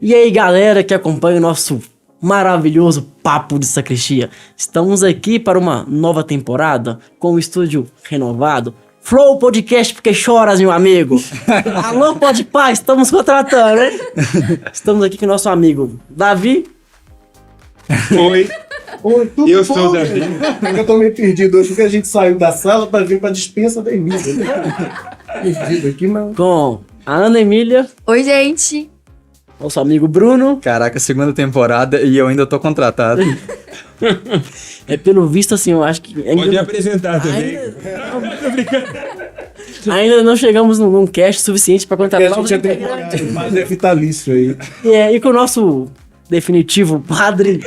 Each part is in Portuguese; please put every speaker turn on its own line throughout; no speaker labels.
E aí, galera que acompanha o nosso maravilhoso Papo de Sacristia. Estamos aqui para uma nova temporada com o estúdio renovado. Flow Podcast, porque choras, meu amigo. Alô, Podpah, estamos contratando, hein? Estamos aqui com o nosso amigo Davi.
Oi.
Oi, tudo
Eu
bom,
sou o Davi.
Eu tô meio perdido hoje, porque a gente saiu da sala pra vir pra dispensa da Emília, né? Perdido aqui, mas...
Com a Ana Emília,
Oi, gente.
nosso amigo Bruno.
Caraca, segunda temporada e eu ainda tô contratado.
É, pelo visto, assim, eu acho que...
Pode apresentar também.
Ainda não chegamos num cast suficiente para
a
contratar
gente já tem mais é vitalício aí.
E com o nosso definitivo Padre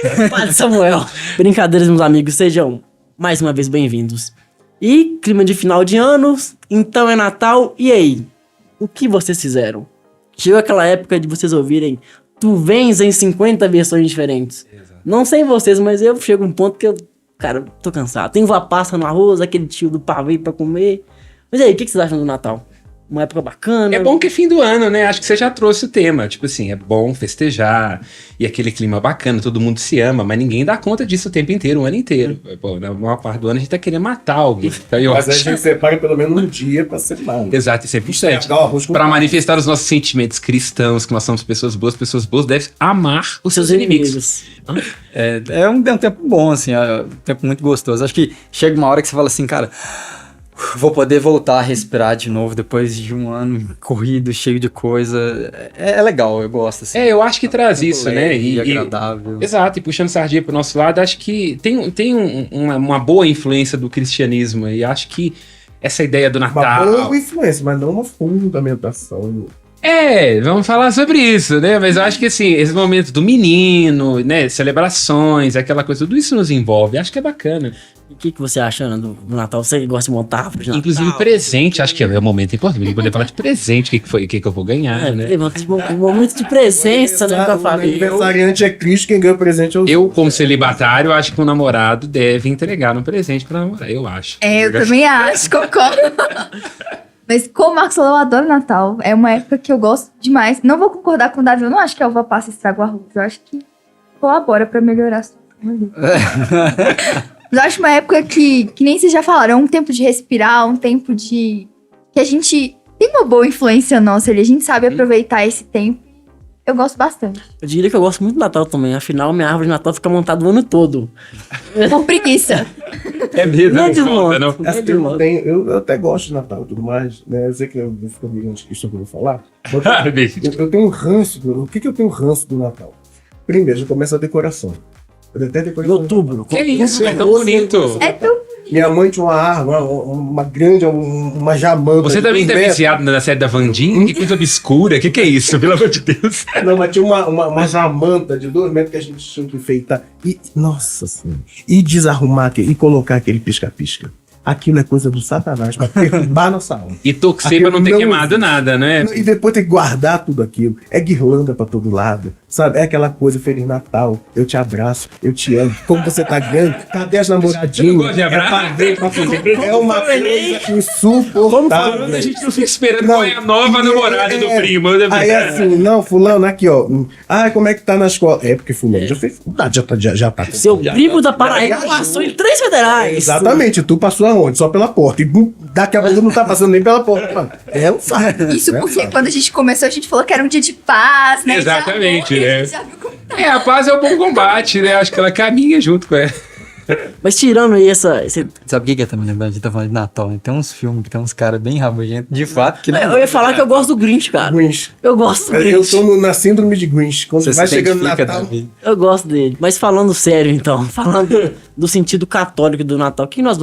Samuel. Brincadeiras, meus amigos, sejam mais uma vez bem-vindos. E clima de final de ano, então é Natal, e aí? O que vocês fizeram? Chegou aquela época de vocês ouvirem Tu Vens em 50 versões diferentes. Exato. Não sei vocês, mas eu chego a um ponto que eu, cara, tô cansado. Tem uva passa no arroz, aquele tio do pavê pra comer. Mas e aí, o que vocês acham do Natal? Uma época bacana?
É bom que é fim do ano, né? Acho que você já trouxe o tema. Tipo assim, é bom festejar e aquele clima bacana, todo mundo se ama, mas ninguém dá conta disso o tempo inteiro, o ano inteiro. Pô, na maior parte do ano a gente tá querendo matar alguém. Então,
Mas a gente separa pelo menos um dia pra semana.
Exato, isso é importante.
Pegar o arroz com
Para manifestar os nossos sentimentos cristãos, que nós somos pessoas boas devem amar os seus inimigos.
É um tempo bom, assim, é um tempo muito gostoso. Acho que chega uma hora que você fala assim, cara, vou poder voltar a respirar de novo depois de um ano corrido, cheio de coisa. É legal, eu gosto, assim.
Eu acho que traz isso, né?
E agradável.
Exato, e puxando sardinha pro nosso lado, acho que tem uma boa influência do cristianismo, e acho que essa ideia do Natal...
Uma boa influência, mas não uma fundamentação.
Vamos falar sobre isso, né? Mas eu acho que, assim, esse momento do menino, né? Celebrações, aquela coisa, tudo isso nos envolve. Acho que é bacana.
O que você acha, Ana, do Natal? Você que gosta de montar árvore de Natal?
Inclusive, presente, acho que é o momento importante. Poder falar de presente, o que eu vou ganhar, né?
Um momento de presença, né, com a
O
família.
aniversariante é Cristo, quem ganha o presente é o...
Eu, como celibatário, acho que o namorado deve entregar um presente pra namorar, eu acho.
Eu também acho, concordo. Mas como Marcos falou, eu adoro Natal. É uma época que eu gosto demais. Não vou concordar com o Davi, eu não acho que a uva passa e estraga o arroz. Eu acho que colabora pra melhorar a situação. Mas eu acho uma época que nem vocês já falaram, é um tempo de respirar, um tempo de... que a gente tem uma boa influência nossa ali, a gente sabe aproveitar esse tempo. Eu gosto bastante.
Eu diria que eu gosto muito do Natal também. Afinal, minha árvore de Natal fica montada o ano todo.
Por preguiça.
É mesmo,
Não é
não
desmonta,
não.
Assim, eu até gosto de Natal e tudo mais, né? Eu sei que eu vou ficar meio antes que isso que eu vou falar. Eu tenho um ranço. O que eu tenho ranço do Natal? Primeiro, já começa a decoração. Eu detesto
Em
decoração.
outubro.
Que isso, é tão bonito.
É tão...
Minha mãe tinha uma árvore, uma grande, uma jamanta.
Você
de
também tá
2 metros.
viciado na série da Vandinha? Que coisa obscura, que é isso? Pelo amor de Deus.
Não, mas tinha uma jamanta de 2 metros que a gente tinha que enfeitar. E, nossa senhora. E desarrumar e colocar aquele pisca-pisca. Aquilo é coisa do Satanás pra perturbar nossa alma.
E torcer
Aquilo
pra não ter
não
queimado
existe.
nada, né?
E depois tem que guardar tudo aquilo. É guirlanda pra todo lado. Sabe? É aquela coisa, Feliz Natal. Eu te abraço, eu te amo. Como você tá grande? Cadê as namoradinhas?
Você não gosta de abraço?
É pra ver, pra fazer. É uma coisa insuportável.
Quando a gente não fica esperando
Não,
qual é a nova namorada do primo.
Aí assim, não, fulano, aqui ó. Como é que tá na escola? É porque fulano já fez faculdade, já tá.
Seu primo da Paraíba passou em 3 federais.
Exatamente, tu passou aonde? Só pela porta. E daqui a pouco não tá passando nem pela porta. Mano. Um saco.
Isso porque quando a gente começou, a gente falou que era um dia de paz, né?
Exatamente, né?
Já viu como tá.
A paz é o bom combate, né? Acho que ela caminha junto com ela.
Mas tirando aí esse...
Sabe o que é também lembrando? A gente tá falando de Natal, né? Tem uns filmes que tem uns caras bem rabugentos, de fato, que não...
Eu ia falar que eu gosto do Grinch, cara.
Grinch.
Eu gosto do
Eu
Grinch.
tô na síndrome de Grinch. Quando
Você
vai
se
chegando no
identifica,
Natal.
Davi?
Eu gosto dele. Mas falando sério, então. Falando do sentido católico do Natal. O que nós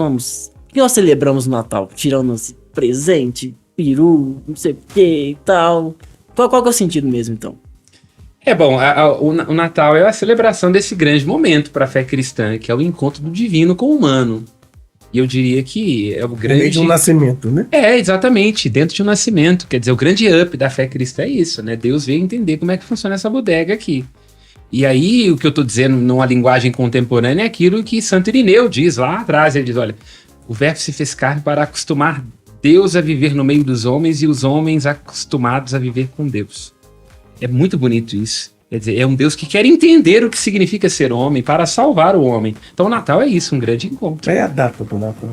celebramos no Natal? Tirando esse presente, peru, não sei o que e tal. Qual que é o sentido mesmo, então?
O Natal é a celebração desse grande momento para a fé cristã, que é o encontro do divino com o humano. E eu diria que é o
No
grande...
meio de um nascimento, né?
Exatamente, dentro de um nascimento. Quer dizer, o grande up da fé cristã é isso, né? Deus veio entender como é que funciona essa bodega aqui. E aí, o que eu tô dizendo numa linguagem contemporânea é aquilo que Santo Irineu diz lá atrás. Ele diz, olha, o verbo se fez carne para acostumar Deus a viver no meio dos homens e os homens acostumados a viver com Deus. É muito bonito isso. Quer dizer, é um Deus que quer entender o que significa ser homem para salvar o homem. Então o Natal é isso, um grande encontro.
É a data do Natal.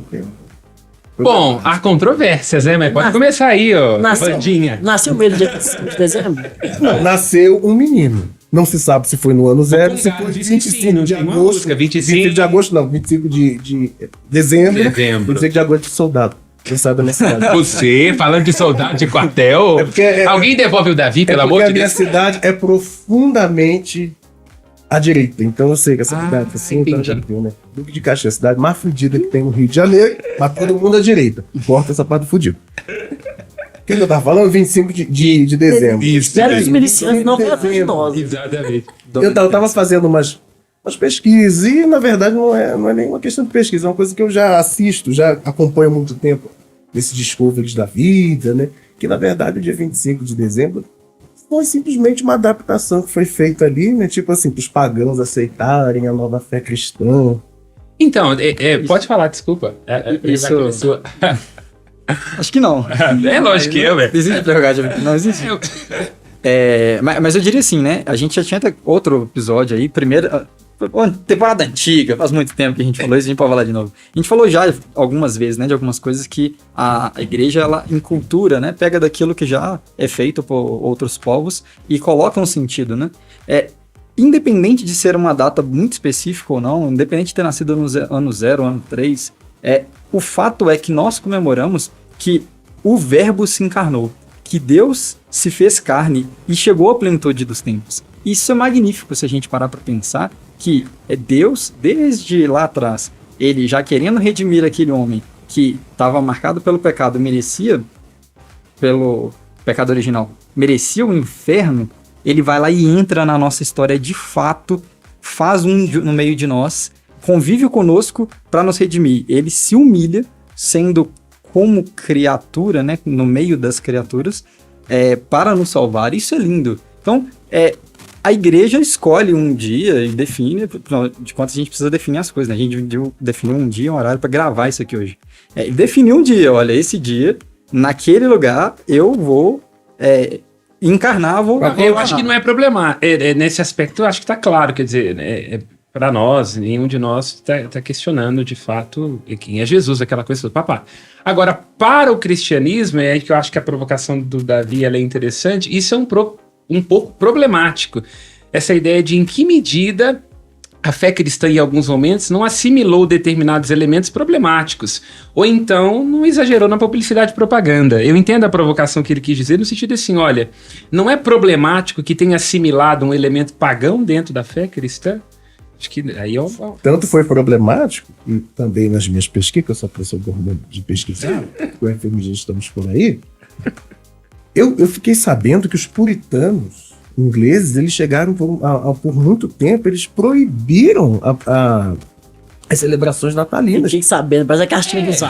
Bom, há controvérsias, né? Mas pode começar aí, ó, Vandinha.
Nasceu mesmo dia 25 de dezembro?
Não, nasceu um menino. Não se sabe se foi no ano zero, se foi 25 de agosto. 25 de agosto, não, 25 de dezembro. 25 de agosto de soldado. Quem sabe da minha cidade.
Você, falando de soldado de quartel. Alguém devolve o Davi, pelo amor de Deus.
A minha cidade é profundamente à direita. Então eu sei que essa cidade assim, então já viu, né? Duque de Caxias, a cidade mais fudida que tem no Rio de Janeiro, mas todo mundo à direita. Importa essa parte do fudido. O que eu tava falando? 25 de dezembro.
Espero que os milicianos não venham nós.
Exatamente.
Eu tava fazendo umas pesquisas e, na verdade, não é nenhuma questão de pesquisa. É uma coisa que eu já assisto, já acompanho há muito tempo nesses discoveries da vida, né? Que, na verdade, o dia 25 de dezembro foi simplesmente uma adaptação que foi feita ali, né? Tipo assim, para os pagãos aceitarem a nova fé cristã.
Então, pode falar, desculpa.
Isso... Acho que não.
É lógico que eu, velho.
Existe prerrogativa. Não existe. Mas eu diria assim, né? A gente já tinha outro episódio aí, uma temporada antiga, faz muito tempo que a gente falou isso, a gente pode falar de novo. A gente falou já algumas vezes, né, de algumas coisas que a igreja, ela incultura, né, pega daquilo que já é feito por outros povos e coloca um sentido, né. Independente de ser uma data muito específica ou não, independente de ter nascido no ano 0, ano 3, o fato é que nós comemoramos que o Verbo se encarnou, que Deus se fez carne e chegou à plenitude dos tempos. Isso é magnífico se a gente parar para pensar que Deus, desde lá atrás, ele já querendo redimir aquele homem que estava marcado pelo pecado, pelo pecado original, merecia o inferno, ele vai lá e entra na nossa história de fato, faz no meio de nós, convive conosco para nos redimir. Ele se humilha, sendo como criatura, né, no meio das criaturas, para nos salvar. Isso é lindo. Então, a igreja escolhe um dia e define, de quanto a gente precisa definir as coisas, né? A gente definiu um dia, um horário para gravar isso aqui hoje. Definiu um dia, olha, esse dia, naquele lugar, eu vou encarnar,
Eu acho que não é problemático. Nesse aspecto, eu acho que tá claro, quer dizer, para nós, nenhum de nós tá questionando, de fato, quem é Jesus, aquela coisa do papá. Agora, para o cristianismo, é aí que eu acho que a provocação do Davi ela é interessante, isso é um pouco problemático. Essa ideia de em que medida a fé cristã, em alguns momentos, não assimilou determinados elementos problemáticos, ou então não exagerou na publicidade e propaganda. Eu entendo a provocação que ele quis dizer, no sentido assim, olha, não é problemático que tenha assimilado um elemento pagão dentro da fé cristã? Acho que aí
Tanto foi problemático, e também nas minhas pesquisas, que eu sou professor de pesquisar, o FMG estamos por aí, eu fiquei sabendo que os puritanos ingleses, eles chegaram por muito tempo, eles proibiram as celebrações natalinas.
Fiquei sabendo, parece a caixinha dos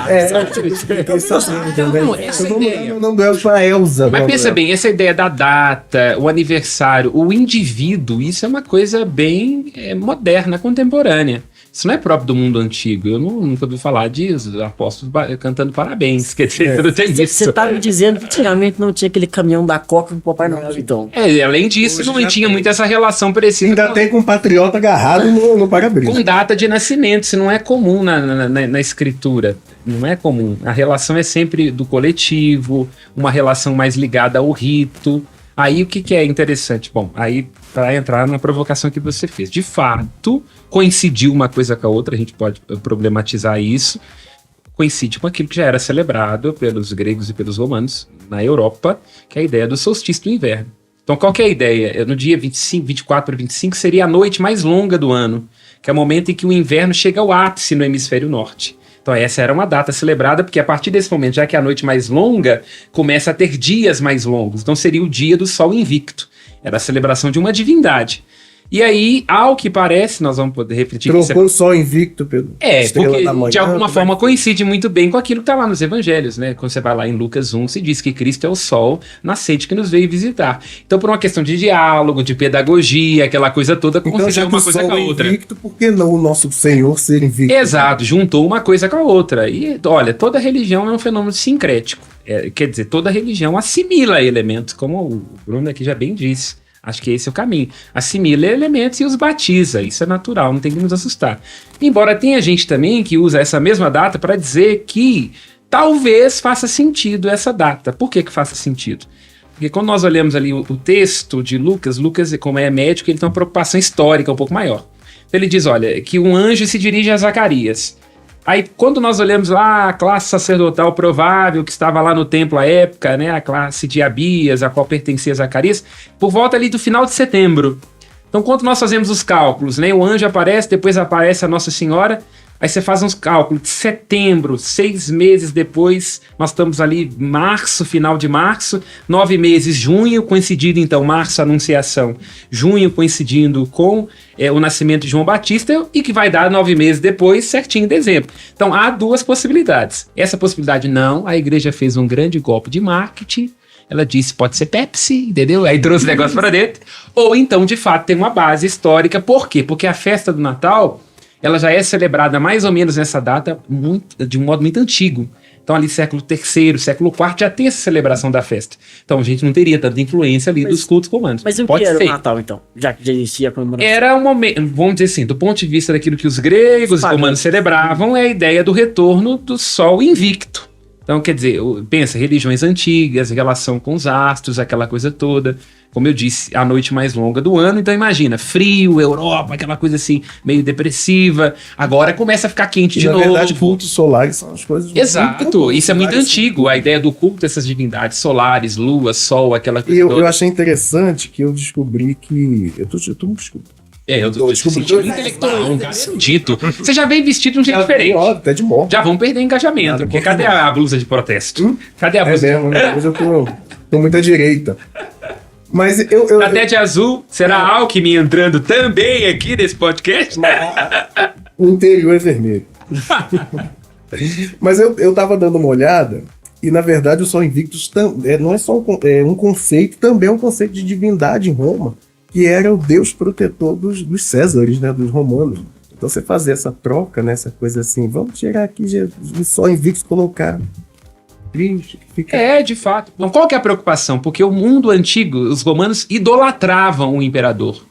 O nome dela foi Elza.
Mas pensa bem, essa ideia da data, o aniversário, o indivíduo, isso é uma coisa bem moderna, contemporânea. Isso não é próprio do mundo antigo. Eu nunca ouvi falar de apóstolos cantando parabéns. Quer dizer, não tem isso.
Você tá me dizendo que antigamente não tinha aquele caminhão da Coca com o Papai Noel, então.
Além disso, hoje não tinha muito essa relação parecida.
Ainda tem com um patriota agarrado no para-brisa.
Com data de nascimento. Isso não é comum na escritura. Não é comum. A relação é sempre do coletivo, uma relação mais ligada ao rito. Aí o que é interessante? Bom, aí para entrar na provocação que você fez. De fato, coincidiu uma coisa com a outra, a gente pode problematizar isso, coincide com aquilo que já era celebrado pelos gregos e pelos romanos na Europa, que é a ideia do solstício do inverno. Então qual que é a ideia? No dia 25, 24 para 25 seria a noite mais longa do ano, que é o momento em que o inverno chega ao ápice no hemisfério norte. Então essa era uma data celebrada, porque a partir desse momento, já que é a noite mais longa, começa a ter dias mais longos. Então seria o dia do sol invicto. Era a celebração de uma divindade. E aí, ao que parece, nós vamos poder refletir...
Trocou o sol invicto pelo
porque da manhã, de alguma forma coincide muito bem com aquilo que está lá nos evangelhos, né? Quando você vai lá em Lucas 1, se diz que Cristo é o sol nascente que nos veio visitar. Então, por uma questão de diálogo, de pedagogia, aquela coisa toda, coincidiu uma coisa com a outra.
Invicto, por que não o nosso Senhor ser invicto?
Exato, juntou uma coisa com a outra. E, olha, toda religião é um fenômeno sincrético. Quer dizer, toda religião assimila elementos, como o Bruno aqui já bem disse. Acho que esse é o caminho. Assimila elementos e os batiza. Isso é natural, não tem que nos assustar. Embora tenha gente também que usa essa mesma data para dizer que talvez faça sentido essa data. Por que faça sentido? Porque quando nós olhamos ali o texto de Lucas, como é médico, ele tem uma preocupação histórica um pouco maior. Então ele diz, olha, que um anjo se dirige a Zacarias. Aí, quando nós olhamos lá a classe sacerdotal provável que estava lá no templo à época, né, a classe de Abias, a qual pertencia Zacarias, por volta ali do final de setembro. Então, quando nós fazemos os cálculos, né, o anjo aparece, depois aparece a Nossa Senhora, aí você faz uns cálculos de setembro, 6 meses depois, nós estamos ali março, final de março, 9 meses, junho, coincidindo então, março, anunciação, junho coincidindo com o nascimento de João Batista, e que vai dar 9 meses depois, certinho em dezembro. Então, há 2 possibilidades. Essa possibilidade não, a igreja fez um grande golpe de marketing, ela disse, pode ser Pepsi, entendeu? Aí trouxe o negócio para dentro. Ou então, de fato, tem uma base histórica. Por quê? Porque a festa do Natal, ela já é celebrada mais ou menos nessa data de um modo muito antigo. Então, ali século III, século IV, já tem essa celebração da festa. Então, a gente não teria tanta influência ali dos cultos romanos.
Mas o que era o Natal, então? Já que já existia a comemoração.
Era um momento, vamos dizer assim, do ponto de vista daquilo que os gregos e romanos celebravam, é a ideia do retorno do sol invicto. Então, quer dizer, pensa, religiões antigas, relação com os astros, aquela coisa toda. Como eu disse, a noite mais longa do ano. Então, imagina, frio, Europa, aquela coisa assim, meio depressiva. Agora começa a ficar quente de novo.
Na verdade, cultos solares são as coisas...
Exato, isso é muito antigo. A ideia do culto dessas divindades solares, lua, sol, aquela coisa toda.
Eu achei interessante que eu descobri que... Eu tô desculpa.
Eu tô sentindo intelectual, um cara erudito. Você já vem vestido de um jeito diferente.
Até de morte.
Já vão perder engajamento. Porque cadê a blusa de protesto? Cadê a blusa?
É mesmo, né? Mas eu tô muito à direita. Mas eu
até de azul, será Alckmin entrando também aqui nesse podcast?
O interior é vermelho. Mas eu tava dando uma olhada, e na verdade o Sol Invictus não é só um conceito, também é um conceito de divindade em Roma, que era o deus protetor dos Césares, né, dos romanos. Então você fazer essa troca, né, essa coisa assim, vamos tirar aqui o Sol Invictus, colocar...
De fato. Então, qual que é a preocupação? Porque o mundo antigo, os romanos idolatravam o imperador.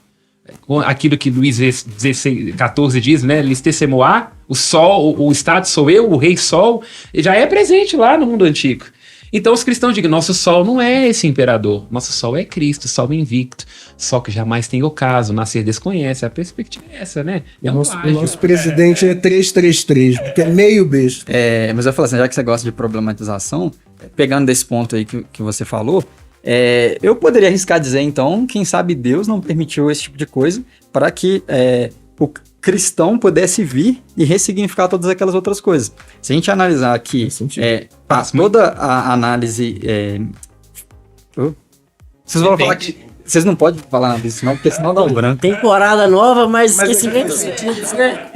Aquilo que Luís XIV diz, né? Listesemoá, o sol, o Estado sou eu, o rei sol, já é presente lá no mundo antigo. Então os cristãos dizem, nosso sol não é esse imperador, nosso sol é Cristo, sol invicto, sol que jamais tem ocaso, nascer desconhece, a perspectiva é essa, né?
O nosso presidente é 333, porque é meio besta.
Mas eu falo assim, já que você gosta de problematização, pegando desse ponto aí que você falou, eu poderia arriscar dizer, então, quem sabe Deus não permitiu esse tipo de coisa para que o cristão pudesse vir e ressignificar todas aquelas outras coisas. Se a gente analisar aqui toda a análise... Vocês vão falar que... Vocês não podem falar nada disso, não, porque senão dá um branco.
Temporada nova, mas esquecimento dos sentidos, né?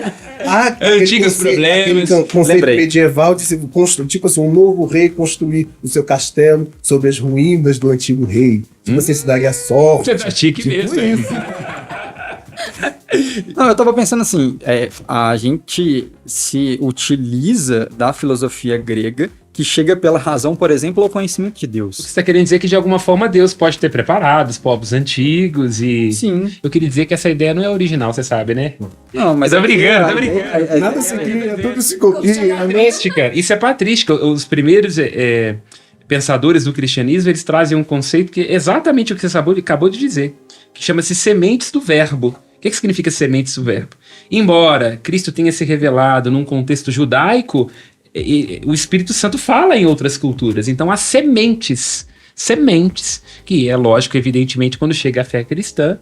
Antigos problemas.
Aquele conceito medieval de tipo assim, um novo rei construir o seu castelo sobre as ruínas do antigo rei. Tipo assim, se daria sorte.
Você tá chique
tipo
mesmo.
Isso.
Não, eu tava pensando assim, a gente se utiliza da filosofia grega que chega pela razão, por exemplo, ao conhecimento de Deus.
Você está querendo dizer que de alguma forma Deus pode ter preparado os povos antigos e...
Sim.
Eu queria dizer que essa ideia não é original, você sabe, né?
Não, mas...
Tô brincando.
Nada se cria, tudo se copia.
Patrística, isso é patrística. Os primeiros pensadores do cristianismo, eles trazem um conceito que é exatamente o que você acabou de dizer, que chama-se sementes do verbo. O que significa sementes do verbo? Embora Cristo tenha se revelado num contexto judaico, o Espírito Santo fala em outras culturas. Então, há sementes, que é lógico, evidentemente, quando chega a fé cristã,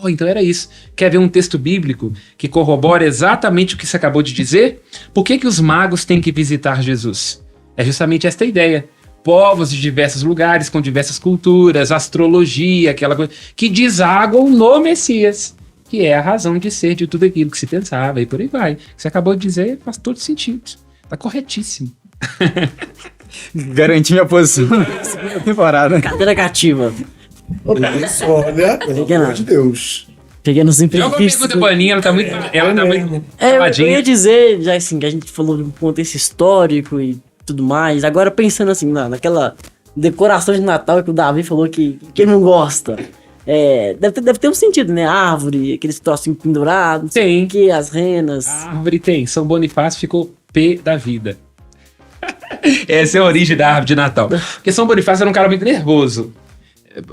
então era isso. Quer ver um texto bíblico que corrobora exatamente o que você acabou de dizer? Por que os magos têm que visitar Jesus? É justamente esta ideia. Povos de diversos lugares, com diversas culturas, astrologia, aquela coisa, que desaguam no Messias, que é a razão de ser de tudo aquilo que se pensava, e por aí vai. O que você acabou de dizer faz todo sentido. Tá corretíssimo.
Garanti minha posição na segunda temporada.
Cadeira cativa.
Olha, pelo amor de Deus.
Peguei nos
Joga uma
imprevistos.
pergunta boninha, ela tá muito
eu ia dizer, já assim, que a gente falou de um contexto histórico e tudo mais. Agora pensando assim, naquela decoração de Natal que o Davi falou que quem não gosta. Deve ter um sentido, né? Árvore, aqueles trocinhos pendurados,
Tem.
que as renas.
A árvore tem. São Bonifácio ficou pé da vida. Essa é a origem da árvore de Natal. Porque São Bonifácio era um cara muito nervoso,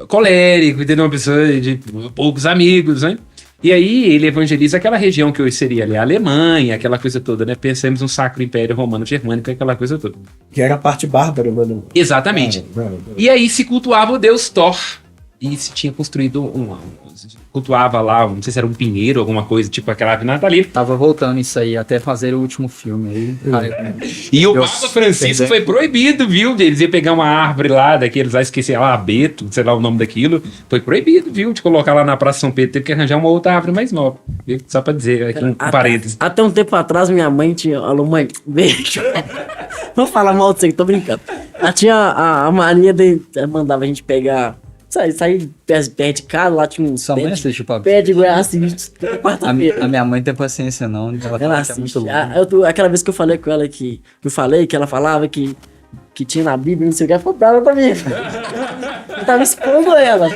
colérico, entendeu? Uma pessoa de poucos amigos, né? E aí ele evangeliza aquela região que hoje seria ali a Alemanha, aquela coisa toda, né? Pensemos no Sacro Império Romano Germânico, aquela coisa toda.
Que era a parte bárbara, mano.
Exatamente.
Não.
E aí se cultuava o deus Thor. E se tinha construído cultuava lá, não sei se era um pinheiro, alguma coisa, tipo aquela árvore natalina.
Tava voltando isso aí, até fazer o último filme aí. Cara,
E o
Deus,
Papa Francisco
entendeu?
foi proibido, viu? Eles iam pegar uma árvore lá, daqueles lá, esqueci lá, abeto, sei lá o nome daquilo. Foi proibido, viu? De colocar lá na Praça São Pedro, teve que arranjar uma outra árvore mais nova. Viu? Só pra dizer aqui um parênteses.
Até um tempo atrás, minha mãe falou, mãe, beijo. Vou falar mal de você, tô brincando. Ela tinha a mania de mandava a gente pegar. Sair perto de casa, lá tinha uns
Sua mãe assiste o Papo?
pé de Goiás assiste
A
quarta-feira.
minha mãe tem paciência, não.
Ela assiste. Aquela vez que eu falei com ela que ela falava que tinha na Bíblia, não sei o que, ela ficou brava comigo. Eu tava expondo ela.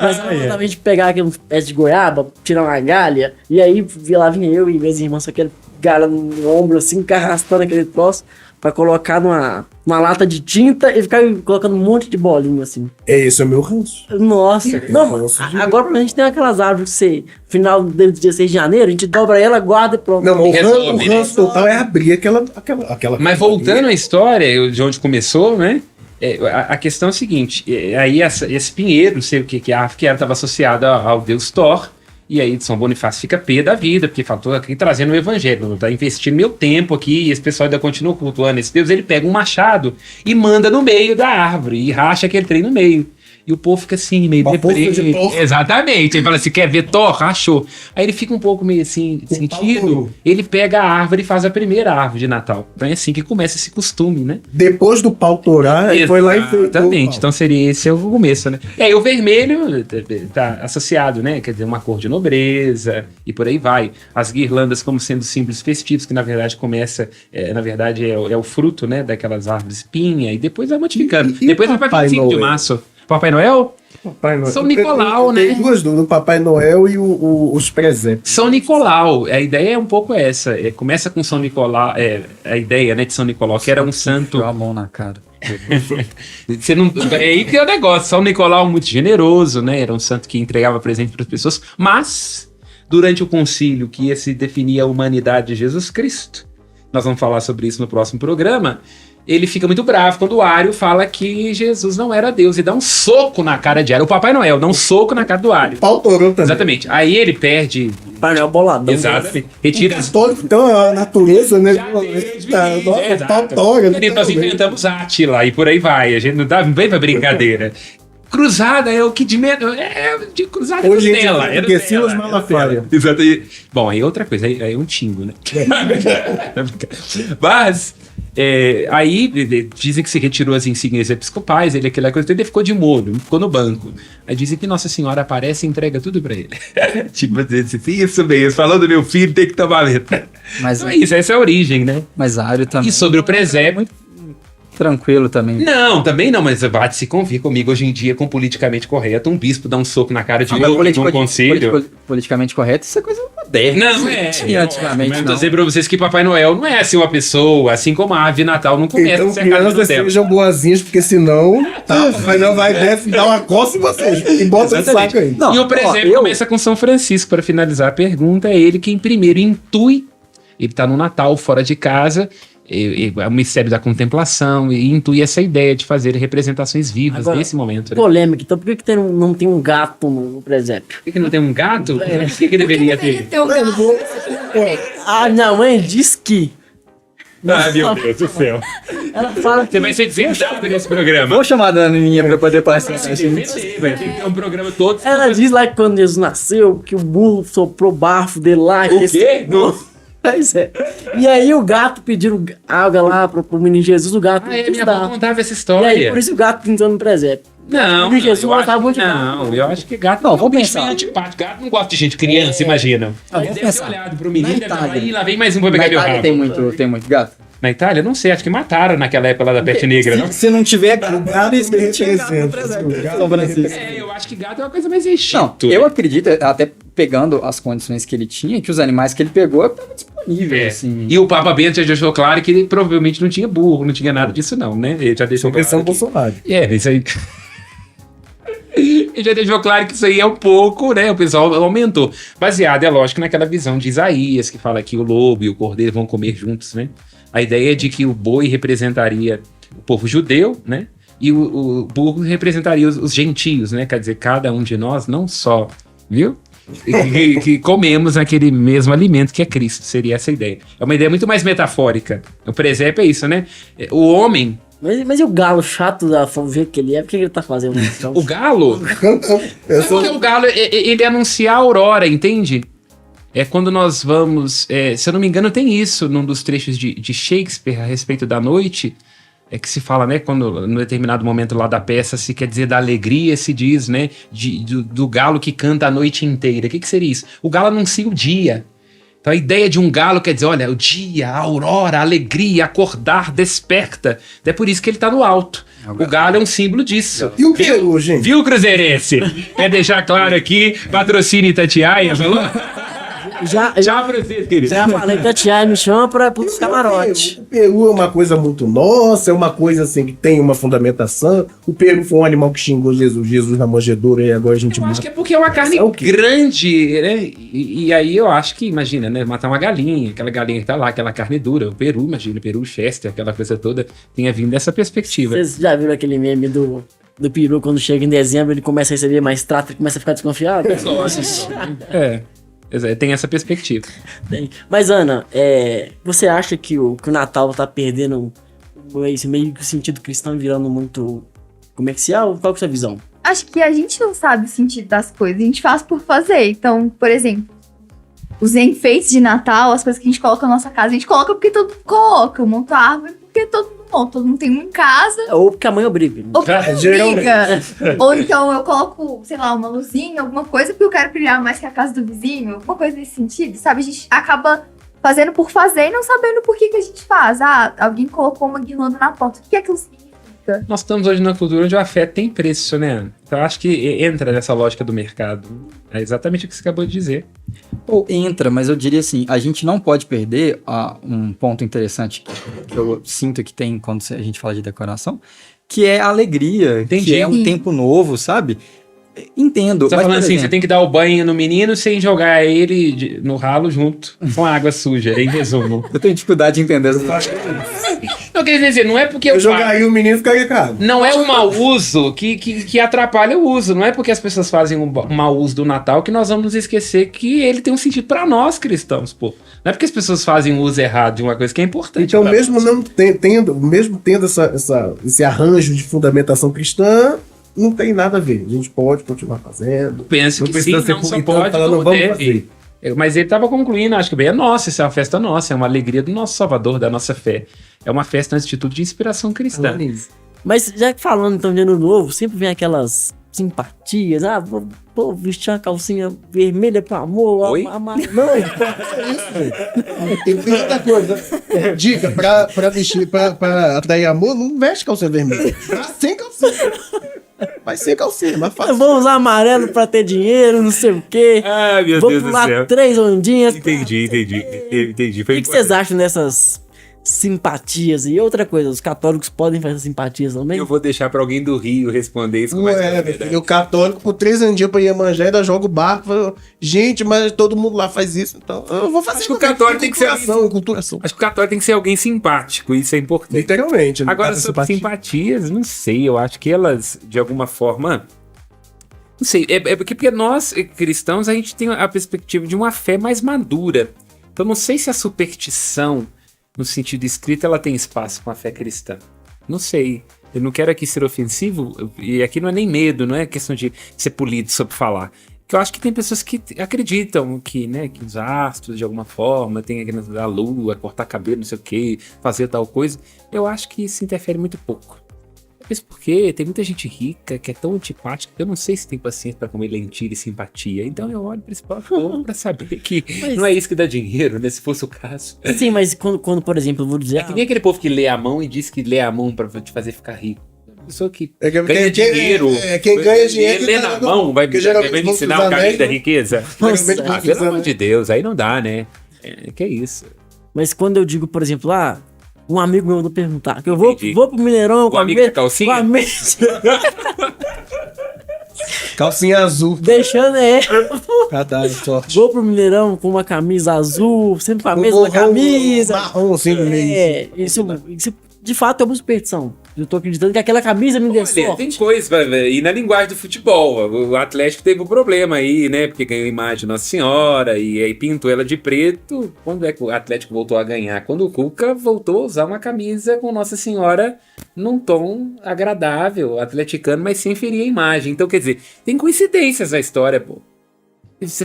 Mas ela mandava a gente pegar aqueles pés de goiaba, tirar uma galha, e aí lá vinha eu e meus irmãos com aquele galha no ombro, assim, arrastando aquele troço, pra colocar numa lata de tinta e ficar colocando um monte de bolinho, assim.
Esse é o meu ranço.
Nossa. Não, agora pra gente tem aquelas árvores que você, final do dia 6 de janeiro, a gente dobra ela, guarda e pronto.
Não, o
Resolve,
ranço total é abrir aquela.
Mas voltando à história, de onde começou, né? A questão é a seguinte: aí esse pinheiro, não sei o que a árvore que era, estava associada ao deus Thor. E aí São Bonifácio fica pé da vida, porque faltou aqui trazendo o evangelho, não tá investindo meu tempo aqui, e esse pessoal ainda continua cultuando esse Deus. Ele pega um machado e manda no meio da árvore, e racha aquele trem no meio. E o povo fica assim, meio
Uma força de Thor.
Exatamente. Ele fala assim, quer ver Thor? Rachou. Aí ele fica um pouco meio assim, sentido.
Paulo.
Ele pega a árvore e faz a primeira árvore de Natal. Então é assim que começa esse costume, né?
Depois do pau torar, ele foi lá e fez.
Exatamente. Então seria esse é o começo, né? E aí o vermelho tá associado, né? Quer dizer, uma cor de nobreza e por aí vai. As guirlandas como sendo símbolos festivos, que na verdade começa, é o fruto, né? Daquelas árvores pinha e depois vai modificando.
E
Depois vai para
Papai
25 de
Noel?
março. Papai Noel?
Papai Noel.
São Nicolau,
Tem
né?
duas dúvidas, o Papai Noel e os presépio.
São Nicolau, a ideia é um pouco essa. Começa com São Nicolau, a ideia, né, de São Nicolau, que era um santo.
a mão na cara.
Você não, é aí que é o negócio. São Nicolau muito generoso, né? Era um santo que entregava presente para as pessoas. Mas, durante o concílio que ia se definir a humanidade de Jesus Cristo, nós vamos falar sobre isso no próximo programa. Ele fica muito bravo quando o Ário fala que Jesus não era Deus e dá um soco na cara de Ário. O Papai Noel dá um soco na cara do Ário.
Pau torou também.
Exatamente. Aí ele perde.
Painel boladão.
Exatamente. Retira as.
Católico, então a natureza, né?
Tá,
Nossa, pau tora.
Querido, nós inventamos Átila e por aí vai. A gente não vem pra brincadeira. Cruzada é o que de medo. De cruzada
Hoje
é dela.
é porque Silas Malafaia.
Exato. Bom, aí outra coisa, aí é um tingo, né? Mas. Aí dizem que se retirou as insígnias episcopais, aquela coisa, ele ficou de molho, ficou no banco. Aí dizem que Nossa Senhora aparece e entrega tudo pra ele. Tipo, isso mesmo, falando do meu filho, tem que tomar letra.
Mas,
Então é isso, essa é a origem, né?
mas Ário também.
E sobre o presépio.
Tranquilo também.
Não, também não, mas bate-se convir comigo hoje em dia com politicamente correto. Um bispo dá um soco na cara de outro num conselho.
Politicamente correto, isso é coisa moderna.
Não,
tinha antigamente.
Mas eu
Não.
tô dizendo pra vocês que Papai Noel não é assim uma pessoa, assim como a ave natal não começa
Então,
a ser a cara
crianças
dela.
sejam boazinhas, porque senão, tá, Papai Noel vai desce, dá uma coça em vocês e bota no
Exatamente.
saco aí.
Não,
E o presépio
ó,
começa com São Francisco, para finalizar a pergunta. É ele quem primeiro intui, ele tá no Natal, fora de casa, é o mistério da contemplação, e intui essa ideia de fazer representações vivas
Agora,
nesse momento. Né?
Polêmica, então por que não tem um gato no presépio?
Por que não tem um gato? Por que deveria ter?
Ter um
Ah, minha mãe diz que.
Ah, meu Deus do céu.
Ela fala que
Você vai ser desejado nesse programa.
Vou chamar a Daninha pra poder participar.
Tem que ter um programa todo.
ela diz lá que quando Jesus nasceu, que o burro soprou bafo dele lá.
O quê?
Pois é. E aí o gato pediu água lá pro menino Jesus, o gato
Ah,
não quis
minha
dar.
avó contava essa
E
história.
aí por isso o gato entrou no presépio.
Não,
De Jesus
eu
gostava
acho,
muito de
não, eu acho que gato
Não,
é um
vamos
bicho
pensar.
meio antipático. Gato não gosta de gente criança, imagina.
vamos
Deve
pensar.
ter olhado pro menino,
Na
deve falar,
Itália.
"Ih, lá vem mais um pra
Na
pegar meu
Itália
rabo."
tem muito gato?
Na Itália? Não sei, acho que mataram naquela época lá da peste negra, não?
Se não tiver
O
gato,
gato
por isso que
me
não tinha gato no
representa.
presépio
O
de
gato
São
me
Francisco.
É, eu acho que gato é uma coisa mais
Não,
Egito.
eu acredito, até pegando as condições que ele tinha, que os animais que ele pegou estavam disponíveis,
É.
assim.
E o Papa Bento já deixou claro que ele provavelmente não tinha burro, não tinha nada disso não, né? Ele já deixou
Pressão
claro.
Bolsonaro.
Isso aí. Ele já deixou claro que isso aí é um pouco, né? O pessoal aumentou. Baseado, é lógico, naquela visão de Isaías, que fala que o lobo e o cordeiro vão comer juntos, né? A ideia é de que o boi representaria o povo judeu, né? E o burro representaria os gentios, né? Quer dizer, cada um de nós, não só, viu? Que comemos aquele mesmo alimento que é Cristo, seria essa ideia. É uma ideia muito mais metafórica. O presépio é isso, né? O homem,
Mas e o galo chato da ver que ele é? Por que ele tá fazendo isso?
o galo,
Eu sou
porque o galo, ele anuncia a aurora, entende? É quando nós vamos... se eu não me engano, tem isso num dos trechos de Shakespeare a respeito da noite. É que se fala, né? Quando, no determinado momento lá da peça, se quer dizer da alegria, se diz, né? Do galo que canta a noite inteira. O que seria isso? O galo anuncia o dia. Então a ideia de um galo quer dizer, olha, o dia, a aurora, a alegria, acordar, desperta. É por isso que ele tá no alto. O galo é um símbolo disso.
E o peru, gente?
Viu, Cruzeirense? Quer deixar claro aqui, patrocínio Itatiaia, falou?
Já
Tchau pra vocês, querido.
falei que a tia me chama pra pros camarotes.
O peru é uma coisa muito nossa, é uma coisa assim que tem uma fundamentação. O peru foi um animal que xingou Jesus na manjedoura e agora a gente
Eu acho
mata.
que é porque é uma carne
É o quê?
grande, né? E aí eu acho que, imagina, né? Matar uma galinha, aquela galinha que tá lá, aquela carne dura. O peru, imagina, o peru Chester, aquela coisa toda, tenha vindo dessa perspectiva.
Vocês já viram aquele meme do peru quando chega em dezembro, ele começa a receber mais trato e começa a ficar desconfiado?
Tem essa perspectiva.
Tem. Mas, Ana, você acha que o Natal tá perdendo esse meio que o sentido cristão virando muito comercial? Qual que é a sua visão?
Acho que a gente não sabe o sentido das coisas, a gente faz por fazer. Então, por exemplo, os enfeites de Natal, as coisas que a gente coloca na nossa casa, a gente coloca porque todo mundo coloca. Eu monto a árvore porque todo mundo tem um em casa.
Ou porque a mãe obriga.
Ou porque
geralmente.
briga. Ou então eu coloco, sei lá, uma luzinha, alguma coisa, porque eu quero brilhar mais que a casa do vizinho. Alguma coisa nesse sentido, sabe? A gente acaba fazendo por fazer e não sabendo por que a gente faz. Ah, alguém colocou uma guirlanda na porta. O que aquilo significa?
Nós estamos hoje numa cultura onde o afeto tem preço, né, Ana? Então eu acho que entra nessa lógica do mercado. É exatamente o que você acabou de dizer.
Ou entra, mas eu diria assim, a gente não pode perder um ponto interessante que eu sinto que tem quando a gente fala de decoração, que é a alegria,
Entendi.
que é um tempo novo, sabe? Entendo.
Você tá
mas,
falando
por
assim,
exemplo,
você tem que dar o banho no menino sem jogar ele no ralo junto com água suja, em resumo.
eu tenho dificuldade de entender essa parte.
Não, quer dizer, não é porque
Eu jogaria o menino e ficaria caro.
não é um mau uso que atrapalha o uso. Não é porque as pessoas fazem um mau uso do Natal que nós vamos esquecer que ele tem um sentido pra nós cristãos, pô. Não é porque as pessoas fazem um uso errado de uma coisa que é importante.
Então,
pra
mesmo
nós.
não tendo esse arranjo de fundamentação cristã, não tem nada a ver. A gente pode continuar fazendo.
Penso
Não
que
precisa
sim,
ser
não só
puritano
pode,
falando,
como
vamos
deve.
fazer.
Mas ele estava concluindo, acho que bem é nossa, essa é uma festa nossa, é uma alegria do nosso Salvador, da nossa fé. É uma festa, um instituto de inspiração cristã.
Mas já que falando então de ano novo, sempre vem aquelas simpatias. Ah, vou vestir uma calcinha vermelha pro amor.
Oi?
Não,
E outra coisa, dica, pra vestir, pra atrair amor, não veste calcinha vermelha. Vai sem calcinha. Vai sem calcinha, mas
eu
fácil.
vou usar amarelo pra ter dinheiro, não sei o quê.
Ai, meu
Vou pular 3 ondinhas.
Entendi.
O que vocês acham dessas simpatias? E outra coisa, os católicos podem fazer simpatias também?
Eu vou deixar pra alguém do Rio responder isso.
Não é, meu filho, o católico, por 3 anos pra Iemanjá, ainda joga o barco. Fala, gente, mas todo mundo lá faz isso, então eu vou fazer.
Acho que o católico tem que ser
Enculturação.
Acho que o católico tem que ser alguém simpático, isso é importante.
Literalmente.
Agora,
Cada
sobre
simpatia.
simpatias, não sei, eu acho que elas, de alguma forma... Não sei, é porque nós, cristãos, a gente tem a perspectiva de uma fé mais madura. Então, não sei se a superstição, no sentido escrito, ela tem espaço com a fé cristã. Não sei. Eu não quero aqui ser ofensivo, e aqui não é nem medo, não é questão de ser polido sobre falar. Que eu acho que tem pessoas que acreditam que, né, que os astros, de alguma forma, tem a lua, cortar cabelo, não sei o que, fazer tal coisa. Eu acho que isso interfere muito pouco. Mas por quê? Tem muita gente rica que é tão antipática que eu não sei se tem paciência pra comer lentilha e simpatia. Então eu olho pra esse povo pra saber que
Mas-
não é isso que dá dinheiro, né? Se fosse o caso.
Sim, mas quando, por exemplo, eu vou dizer...
É que nem aquele povo que lê a mão e diz que lê a mão pra te fazer ficar rico. Uma pessoa que
É que-
ganha dinheiro.
quem ganha dinheiro
Lê
que
na
tá-
mão, vai
porque geralmente
me
vão
ensinar
usar
o caminho
anéis,
da
né?
riqueza.
Nossa,
Geralmente
Ah,
precisa,
pelo amor
né?
de Deus, aí não dá, né? Que isso?
Mas quando eu digo, por exemplo, um amigo meu mandou perguntar, que eu vou
Entendi.
pro Mineirão
O amigo da calcinha?
com a mesa,
Calcinha azul.
deixando
Cada sorte.
vou pro Mineirão com uma camisa azul, sempre com a
Um
mesma
gorrão
camisa.
marrom assim no meio.
Isso de fato é uma superstição. Eu tô acreditando que aquela camisa me dê
Olha,
sorte.
tem coisa, e na linguagem do futebol, o Atlético teve um problema aí, né? Porque ganhou a imagem de Nossa Senhora e aí pintou ela de preto. Quando é que o Atlético voltou a ganhar? Quando o Cuca voltou a usar uma camisa com Nossa Senhora num tom agradável, atleticano, mas sem ferir a imagem. Então, quer dizer, tem coincidências na história, pô.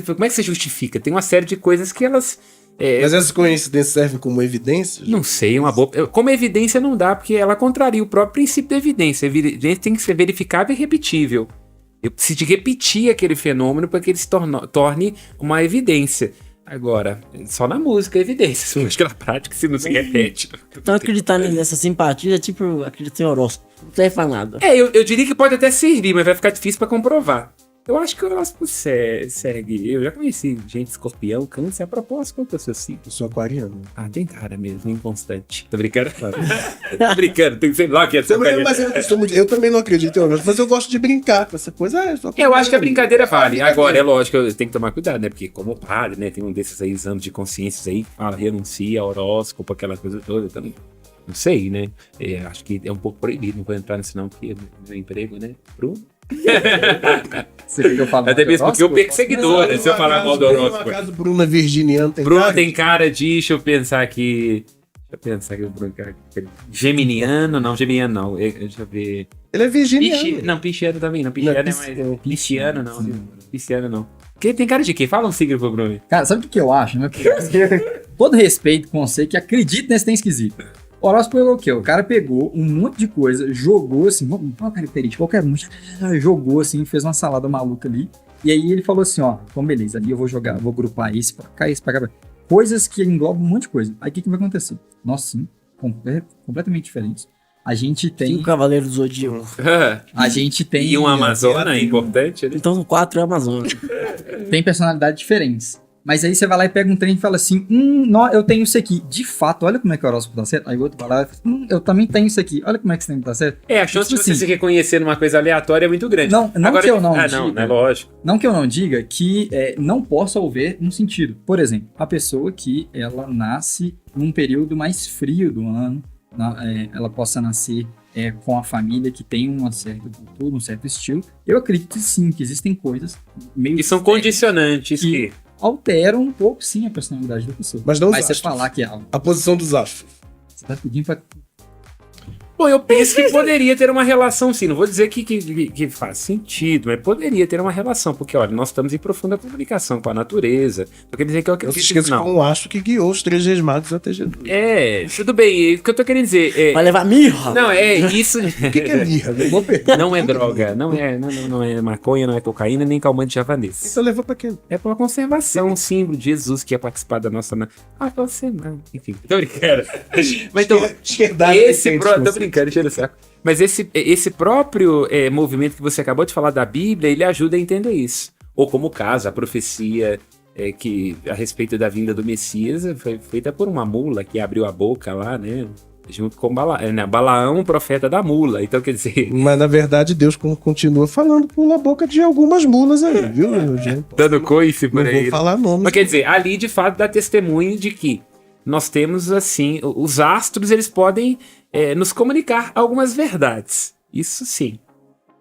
Como é que você justifica? Tem uma série de coisas que elas...
Mas essas coincidências servem como evidências?
Não sei, uma boa. Como evidência não dá, porque ela contraria o próprio princípio da evidência. A evidência tem que ser verificável e repetível. Eu preciso de repetir aquele fenômeno para que ele se torne uma evidência. Agora, só na música é evidência. Eu acho que na prática se não se repete.
Então acreditar nessa simpatia é tipo acreditar em horóscopo. Não serve pra nada.
Eu diria que pode até servir, mas vai ficar difícil para comprovar. Eu acho que o horóscopo segue. Eu já conheci gente escorpião, câncer. A propósito, qual que é o seu signo?
Eu sou aquariano.
Ah, tem cara mesmo, inconstante. Tô brincando? Tô brincando, tem que ser lá que é
Mas eu também não acredito em horóscopo, mas eu gosto de brincar com essa coisa.
Eu acho que a brincadeira vale. Agora, é lógico, eu tenho que tomar cuidado, né? Porque como padre, né? Tem um desses aí, exames de consciências aí, fala, renuncia, horóscopo, aquela coisa toda. Então, não sei, né? Acho que é um pouco proibido, não vou entrar nisso não, porque meu emprego, né?
Você quer que eu fale
Até mesmo porque eu
horóscopo?
perco seguidores se eu falar mal do horóscopo.
Acaso Bruna Virginiano tem
Bruno
cara?
tem cara de, deixa eu pensar aqui. O Bruno cara. Geminiano, não, deixa eu ver.
Ele é virginiano.
Não, pisciano também, não. Pisciano
Não,
é mais. Pisciano não. Pisciano não. Que tem cara de quê? Fala um signo pro Bruno.
Cara, sabe o que eu acho, né? Todo respeito com você que acredita nesse tem esquisito. O horóscopo é o quê? O cara pegou um monte de coisa, jogou assim, uma característica, qualquer um, jogou assim, fez uma salada maluca ali. E aí ele falou assim, ó, então beleza, ali eu vou jogar, vou grupar isso pra cá, isso pra cá. Coisas que englobam um monte de coisa. Aí o que vai acontecer? Nós sim, completamente diferentes. A gente tem...
5 Cavaleiros do Zodíaco.
A gente tem...
E uma Amazona é importante, né?
Então 4 é Amazônia.
Tem personalidades diferentes. Mas aí você vai lá e pega um trem e fala assim, eu tenho isso aqui. De fato, olha como é que o horóscopo tá certo. Aí o outro vai lá e fala, eu também tenho isso aqui. Olha como é que esse trem tá certo.
A chance de você se reconhecer numa coisa aleatória é muito grande.
Não
Agora,
que eu não diga.
não é lógico.
Não que eu não diga que não possa haver um sentido. Por exemplo, a pessoa que ela nasce num período mais frio do ano, ela possa nascer com a família que tem uma certa cultura, um certo estilo. Eu acredito sim que existem coisas meio
Que são condicionantes que...
alteram um pouco sim a personalidade da pessoa.
Mas não os
Mas você
astros.
falar que é algo.
A posição dos astros.
Você tá pedindo pra.
Bom, eu penso que poderia ter uma relação, sim. Não vou dizer que faz sentido, mas poderia ter uma relação. Porque, olha, nós estamos em profunda comunicação com a natureza. Não quer dizer que eu
Eu se
acredito
esqueço que
não.
foi um astro que guiou os 3 reis magos até Jesus.
Tudo bem. O que eu tô querendo dizer
Vai levar mirra?
Não, isso...
O que é mirra? Levou pra
Não é droga, não é maconha, não é cocaína, nem calmante javanês.
Então levou pra quê?
É pra uma conservação, um símbolo de Jesus que ia participar da nossa... você não. Enfim, tô brincando. Mas então,
Esquerdado.
tô brincando, enchendo o saco. Mas esse próprio movimento que você acabou de falar da Bíblia, ele ajuda a entender isso. Ou como o caso, a profecia que a respeito da vinda do Messias foi feita por uma mula que abriu a boca lá, né? Junto com Balaão, profeta da mula. Então, quer dizer...
Mas na verdade Deus continua falando pela boca de algumas mulas aí, viu?
Dando coice por
Não
aí.
vou falar nomes.
Mas quer dizer, ali de fato dá testemunho de que nós temos, assim, os astros, eles podem nos comunicar algumas verdades. Isso sim.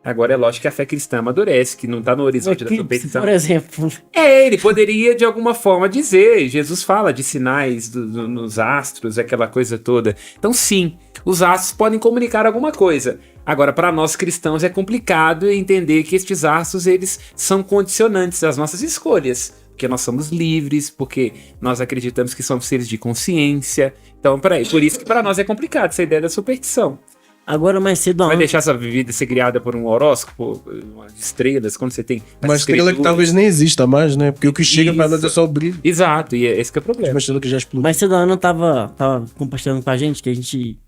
Agora é lógico que a fé cristã amadurece, que não tá no horizonte da competição.
Por exemplo.
Ele poderia de alguma forma dizer, Jesus fala de sinais nos astros, aquela coisa toda. Então sim, os astros podem comunicar alguma coisa. Agora, para nós cristãos é complicado entender que estes astros, eles são condicionantes às nossas escolhas. Porque nós somos livres, porque nós acreditamos que somos seres de consciência. Então, por isso que para nós é complicado essa ideia da superstição.
Agora mais cedo...
Vai deixar essa vida ser criada por um horóscopo, umas estrelas, quando você tem...
Uma estrela que talvez nem exista mais, né? Porque o que chega pra nós é só o brilho.
Exato, e esse que é o problema.
Uma estrela que já explodiu.
Mais cedo a Ana tava compartilhando com a gente que a gente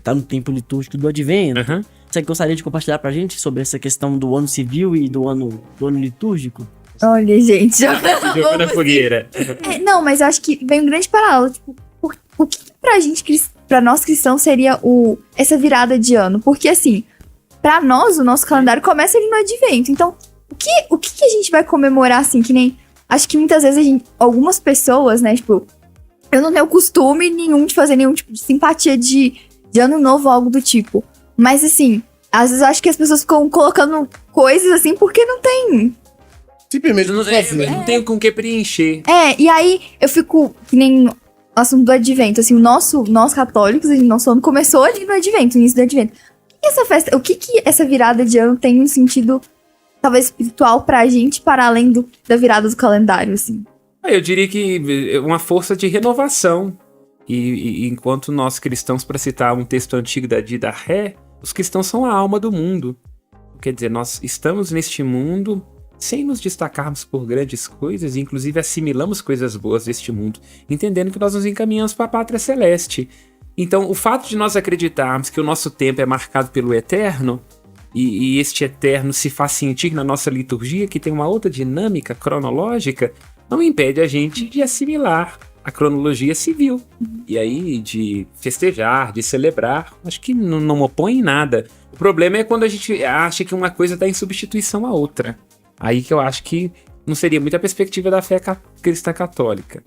tá no tempo litúrgico do Advento.
Aham.
Você gostaria de compartilhar pra gente sobre essa questão do ano civil e do ano litúrgico?
Olha, gente.
Jogando a fogueira.
Não, mas eu acho que vem um grande paralelo. Tipo, o que pra gente, pra nós cristãos, seria essa virada de ano? Porque, assim, pra nós, o nosso calendário começa ali no Advento. Então, o que a gente vai comemorar, assim? Que nem... Acho que muitas vezes algumas pessoas, né, tipo... Eu não tenho costume nenhum de fazer nenhum tipo de simpatia de ano novo ou algo do tipo. Mas, assim, às vezes eu acho que as pessoas ficam colocando coisas, assim, porque não tem...
Simplesmente
Não tenho com o que preencher.
E aí eu fico, que nem o assunto do Advento, assim, nós católicos, nosso ano começou ali no Advento, no início do Advento. O que essa virada de ano tem um sentido, talvez, espiritual pra gente, para além da virada do calendário, assim?
Eu diria que é uma força de renovação. E enquanto nós cristãos, para citar um texto antigo da Dida Ré, os cristãos são a alma do mundo. Quer dizer, nós estamos neste mundo sem nos destacarmos por grandes coisas, e inclusive assimilamos coisas boas deste mundo, entendendo que nós nos encaminhamos para a pátria celeste. Então, o fato de nós acreditarmos que o nosso tempo é marcado pelo eterno, e este eterno se faz sentir na nossa liturgia, que tem uma outra dinâmica cronológica, não impede a gente de assimilar a cronologia civil. E aí, de festejar, de celebrar, acho que não opõe em nada. O problema é quando a gente acha que uma coisa está em substituição à outra. Aí que eu acho que não seria muito a perspectiva da fé cristã católica.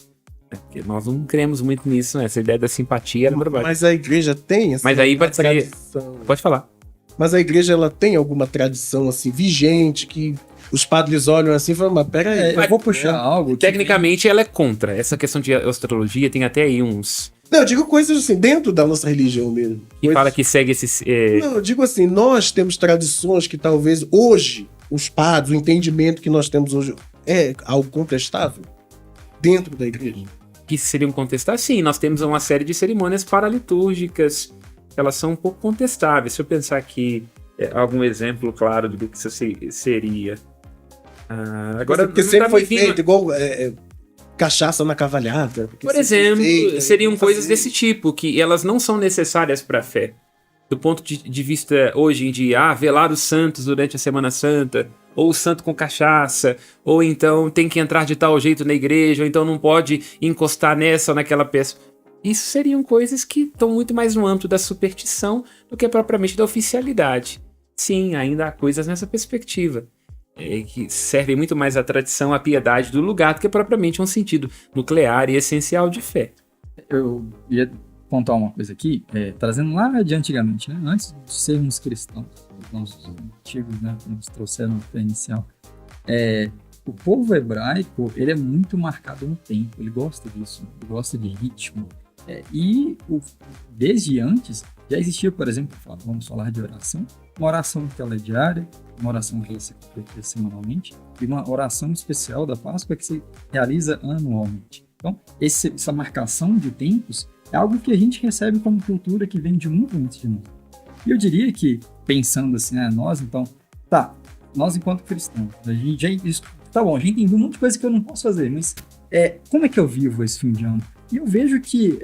Porque nós não cremos muito nisso, né? Essa ideia da simpatia era bobagem.
Mas a igreja tem essa
Mas aí vai ser...
tradição.
Pode falar.
Mas a igreja, ela tem alguma tradição, assim, vigente, que os padres olham assim e falam, mas peraí.
Eu vou puxar algo que
Tecnicamente, ela é contra. Essa questão de astrologia tem até aí uns...
Não, eu digo coisas assim, dentro da nossa religião mesmo.
Que fala que segue esses...
Não, eu digo assim, nós temos tradições que talvez hoje, os padres, o entendimento que nós temos hoje é algo contestável dentro da igreja.
que seriam contestadas. Sim, nós temos uma série de cerimônias paralitúrgicas, elas são um pouco contestáveis. Se eu pensar aqui, algum exemplo claro do que isso seria. Agora,
porque sempre foi feito igual cachaça na cavalhada.
Por exemplo, seriam coisas desse tipo, que elas não são necessárias para a fé. Do ponto de vista hoje em dia, velar os santos durante a Semana Santa, ou o santo com cachaça, ou então tem que entrar de tal jeito na igreja, ou então não pode encostar nessa ou naquela peça. Isso seriam coisas que estão muito mais no âmbito da superstição do que propriamente da oficialidade. Sim, ainda há coisas nessa perspectiva, que servem muito mais à tradição, à piedade do lugar, do que propriamente um sentido nuclear e essencial de fé.
Eu ia pontuar uma coisa aqui, trazendo lá de antigamente, né? Antes de sermos cristãos, os nossos antigos, né, que nos trouxeram a fé inicial. O povo hebraico, ele é muito marcado no tempo, ele gosta disso, ele gosta de ritmo. Desde antes, já existia, por exemplo, vamos falar de oração, uma oração que ela é diária, uma oração que ela se completa semanalmente, e uma oração especial da Páscoa que se realiza anualmente. Então, essa marcação de tempos é algo que a gente recebe como cultura que vem de muito antes de nós. E eu diria que, pensando assim, nós enquanto cristãos, a gente já tá bom, a gente entendeu um monte de coisa que eu não posso fazer, mas como é que eu vivo esse fim de ano? E eu vejo que,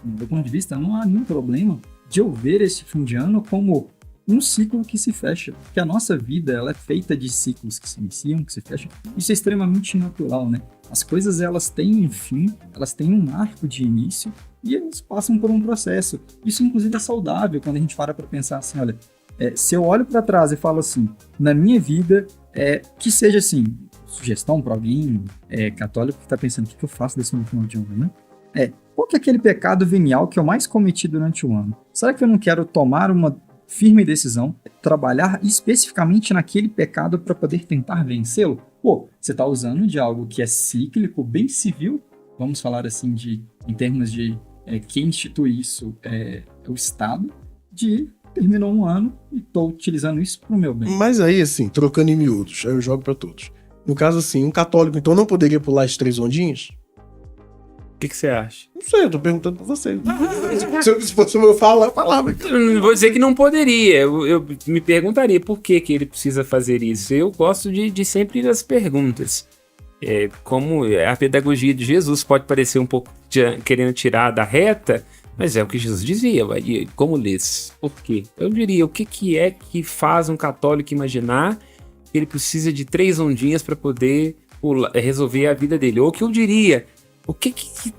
do ponto de vista, não há nenhum problema de eu ver esse fim de ano como um ciclo que se fecha, porque a nossa vida ela é feita de ciclos que se iniciam, que se fecham. Isso é extremamente natural, né? As coisas elas têm um fim, elas têm um marco de início e elas passam por um processo. Isso inclusive é saudável quando a gente para pensar assim, olha, se eu olho para trás e falo assim, na minha vida, que seja assim, sugestão para alguém católico que está pensando, o que eu faço desse meu final de ano, né? Qual que é aquele pecado venial que eu mais cometi durante o ano? Será que eu não quero tomar uma firme decisão, trabalhar especificamente naquele pecado para poder tentar vencê-lo? Você está usando de algo que é cíclico, bem civil, vamos falar assim em termos de quem institui isso é o Estado, terminou um ano e estou utilizando isso para o meu bem.
Mas aí, assim, trocando em miúdos, aí eu jogo para todos. No caso, assim, um católico, então, não poderia pular as 3 ondinhas?
O que você acha?
Não sei, eu tô perguntando pra vocês. Se fosse o meu falar, eu falava.
Eu não vou dizer que não poderia. Eu me perguntaria por que ele precisa fazer isso. Eu gosto de sempre ir às perguntas. Como a pedagogia de Jesus pode parecer um pouco querendo tirar da reta, mas é o que Jesus dizia. E como lês? Por quê? Eu diria, o que é que faz um católico imaginar que ele precisa de 3 ondinhas para poder resolver a vida dele? Ou que eu diria, o que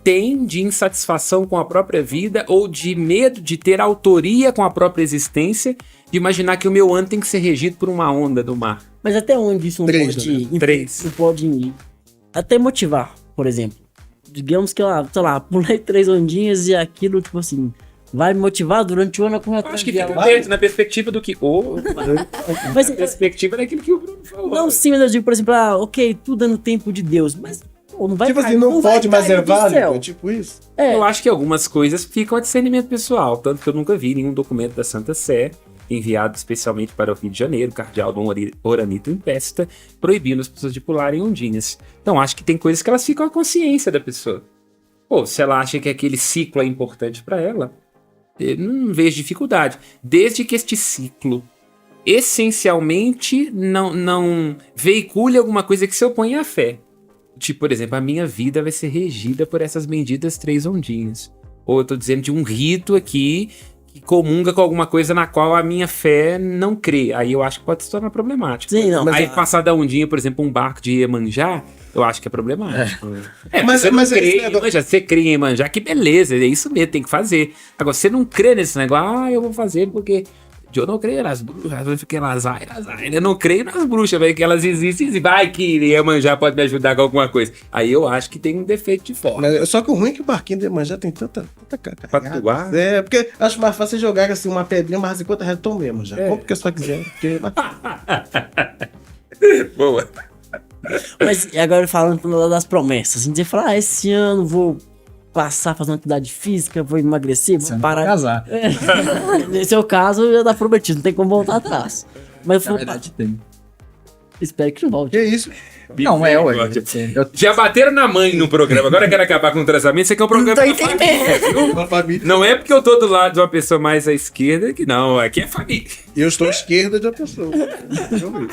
tem de insatisfação com a própria vida ou de medo de ter autoria com a própria existência, de imaginar que o meu ano tem que ser regido por uma onda do mar?
Mas até onde isso não
3,
pode
né?
ir?
3.
Não pode ir. Até motivar, por exemplo. Digamos que eu, sei lá, pulei 3 ondinhas e aquilo, tipo assim, vai me motivar durante o ano a correr
Eu
atrás
acho que
de
fica
ela.
dentro, na perspectiva do que...
Mas,
na perspectiva daquilo que o Bruno falou.
não, sim, mas eu digo, por exemplo, ok, tudo é no tempo de Deus, mas pô, não vai
Tipo
cair,
assim, não
vai
pode, mas
cair
é
do
válido.
céu.
É tipo isso.
Eu acho que algumas coisas ficam a discernimento pessoal, tanto que eu nunca vi nenhum documento da Santa Sé, enviado especialmente para o Rio de Janeiro, cardeal Dom Oranito Impesta, proibindo as pessoas de pularem ondinhas. Então acho que tem coisas que elas ficam à consciência da pessoa. Pô, se ela acha que aquele ciclo é importante para ela, eu não vejo dificuldade. Desde que este ciclo essencialmente não veicule alguma coisa que se oponha à fé. Tipo, por exemplo, a minha vida vai ser regida por essas benditas 3 ondinhas. Ou eu tô dizendo de um rito aqui que comunga com alguma coisa na qual a minha fé não crê. Aí eu acho que pode se tornar problemático.
Sim, não,
Aí
mas-
passar da ondinha, por exemplo, um barco de Iemanjá, eu acho que é problemático.
Mas-
você não
mas
crê
esse
em
negócio-
Iemanjá, você crê em Iemanjá, que beleza, é isso mesmo, tem que fazer. Agora, você não crê nesse negócio, eu vou fazer porque... Eu não creio nas bruxas, porque elas ai. Eu não creio nas bruxas, velho, que elas existem e vai que Iemanjá pode me ajudar com alguma coisa. Aí eu acho que tem um defeito de forma.
Mas, só que o ruim é que o barquinho de Iemanjá tem tanta
Pra doar?
É, porque acho mais fácil você jogar assim uma pedrinha, mas 50 reais tão mesmo já.
É.
Compra o que só quiser. Porque...
Boa.
Mas e agora falando pro lado das promessas, assim, você fala, esse ano vou passar fazendo atividade física, vou emagrecer,
Você
vou
não
parar.
vai casar.
Nesse é o caso, já tá prometido, não tem como voltar atrás. Mas eu
Na
vou,
verdade, tem.
espero que não volte.
Que isso?
Não, ué. Eu
Já bateram na mãe no programa, agora eu quero acabar com o tratamento, isso aqui é um programa
Não tô
da família, viu?
Uma família.
Não é porque eu tô do lado de uma pessoa mais à esquerda que não, aqui é família.
Eu estou à esquerda de uma pessoa. Eu vi.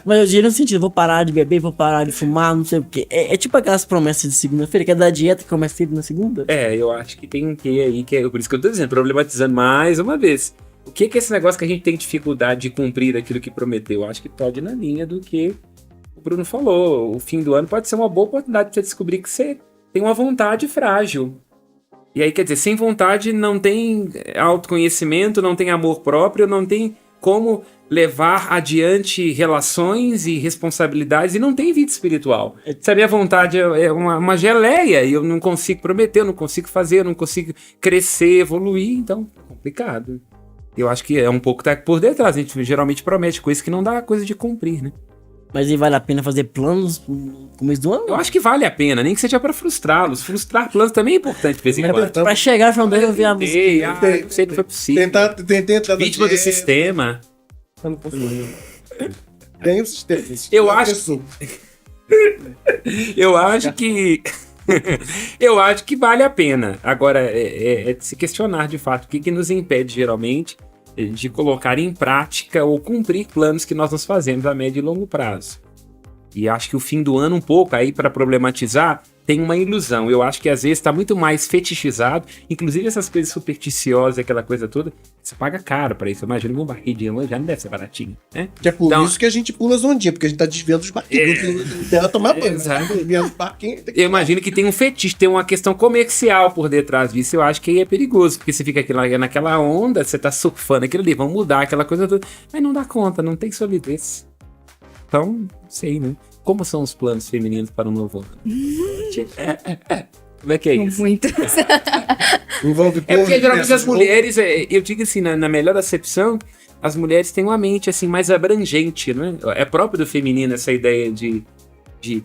Mas eu diria no sentido, vou parar de beber, vou parar de fumar, não sei o quê. É tipo aquelas promessas de segunda-feira, que é da dieta que começa sempre na segunda.
É, eu acho que tem um quê aí, que é por isso que eu tô dizendo, problematizando mais uma vez. O que é esse negócio que a gente tem dificuldade de cumprir aquilo que prometeu? Eu acho que pode ir na linha do que o Bruno falou. O fim do ano pode ser uma boa oportunidade de você descobrir que você tem uma vontade frágil. E aí, quer dizer, sem vontade não tem autoconhecimento, não tem amor próprio, não tem como levar adiante relações e responsabilidades e não tem vida espiritual. Se a minha vontade é uma geleia e eu não consigo prometer, eu não consigo fazer, eu não consigo crescer, evoluir, então é complicado. Eu acho que é um pouco tá por detrás, a gente geralmente promete coisas que não dá coisa de cumprir, né?
Mas aí vale a pena fazer planos no começo do ano?
Eu acho que vale a pena, nem que seja pra frustrá-los. Frustrar planos também é importante de vez em quando.
Pra chegar falando, eu vi a música.
Ei, não sei, não foi possível.
Tentar entrar na
Vítima do
dieta,
sistema.
eu não consigo. Tem o sistema.
Eu acho- Eu acho que. Eu acho que vale a pena. Agora, é de se questionar de fato o que nos impede, geralmente, de colocar em prática ou cumprir planos que nós nos fazemos a médio e longo prazo. E acho que o fim do ano, um pouco, aí para problematizar, tem uma ilusão. Eu acho que às vezes está muito mais fetichizado, inclusive essas coisas supersticiosas, aquela coisa toda, você paga caro para isso. Imagina que um barquinho de Iemanjá não deve ser baratinho, né?
Que é por
Então-
isso que a gente pula as ondinhas, porque a gente tá desviando os barquinhos. Ela tomar banho.
Exato.
Desviando os barquinhos. tem que-
Eu imagino que tem um fetiche, tem uma questão comercial por detrás disso. Eu acho que aí é perigoso, porque você fica naquela onda, você tá surfando aquilo ali, vamos mudar aquela coisa toda, mas não dá conta, não tem solidez. Então, não sei, né? Como são os planos femininos para o novo ano? Como é que é isso?
Muito.
Envolve
É porque geralmente
povo,
as mulheres, eu digo assim, na melhor acepção, as mulheres têm uma mente assim mais abrangente, não é? É próprio do feminino essa ideia de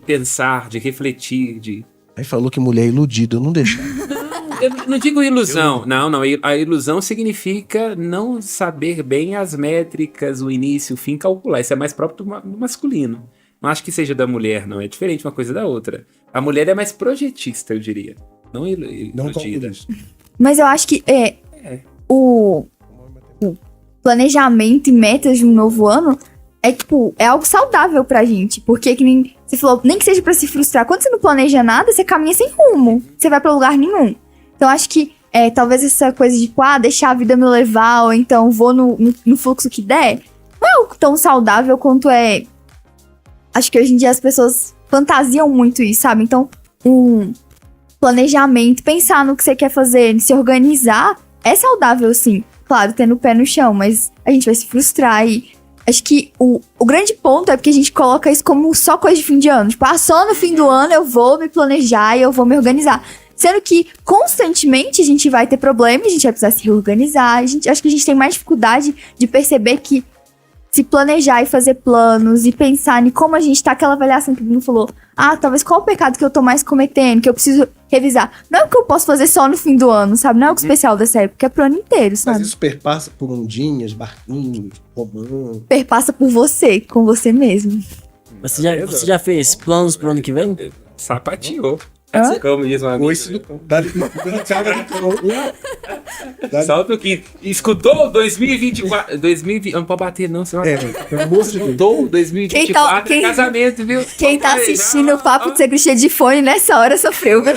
pensar, de refletir, de...
Aí falou que mulher é iludida, eu não deixo.
Eu não digo ilusão, não. A ilusão significa não saber bem as métricas, o início, o fim, calcular. Isso é mais próprio do masculino. Não acho que seja da mulher, não. É diferente uma coisa da outra. A mulher é mais projetista, eu diria. Não iludida.
Mas eu acho que o planejamento e metas de um novo ano é algo saudável pra gente. Porque, que nem você falou, nem que seja pra se frustrar. Quando você não planeja nada, você caminha sem rumo. Você vai pra lugar nenhum. Então, acho que talvez essa coisa de, deixar a vida me levar, ou então vou no fluxo que der, não é algo tão saudável quanto é. Acho que hoje em dia as pessoas fantasiam muito isso, sabe? Então, um planejamento, pensar no que você quer fazer, se organizar, é saudável, sim. Claro, tendo o pé no chão, mas a gente vai se frustrar e acho que o grande ponto é porque a gente coloca isso como só coisa de fim de ano. Tipo, só no fim do ano eu vou me planejar e eu vou me organizar. Sendo que, constantemente, a gente vai ter problemas, a gente vai precisar se reorganizar. Acho que a gente tem mais dificuldade de perceber que se planejar e fazer planos e pensar em como a gente tá, aquela avaliação que o Bruno falou. Talvez qual o pecado que eu tô mais cometendo, que eu preciso revisar. Não é o que eu posso fazer só no fim do ano, sabe? Não é algo especial dessa época, é pro ano inteiro, sabe?
Mas isso perpassa por ondinhas, barquinhos, romance.
Perpassa por você, com você mesmo.
Você já fez planos pro ano que vem?
Sapateou.
Hã?
Como diz uma amiga.
Coice do
Salta o quinto. Escutou 2024. 2020. Não pode bater, não, senhor.
Pelo amor de Deus.
Escutou 2024
Quem-
casamento, viu?
Quem tá assistindo o Papo de Segredo de Fone nessa hora sofreu, viu?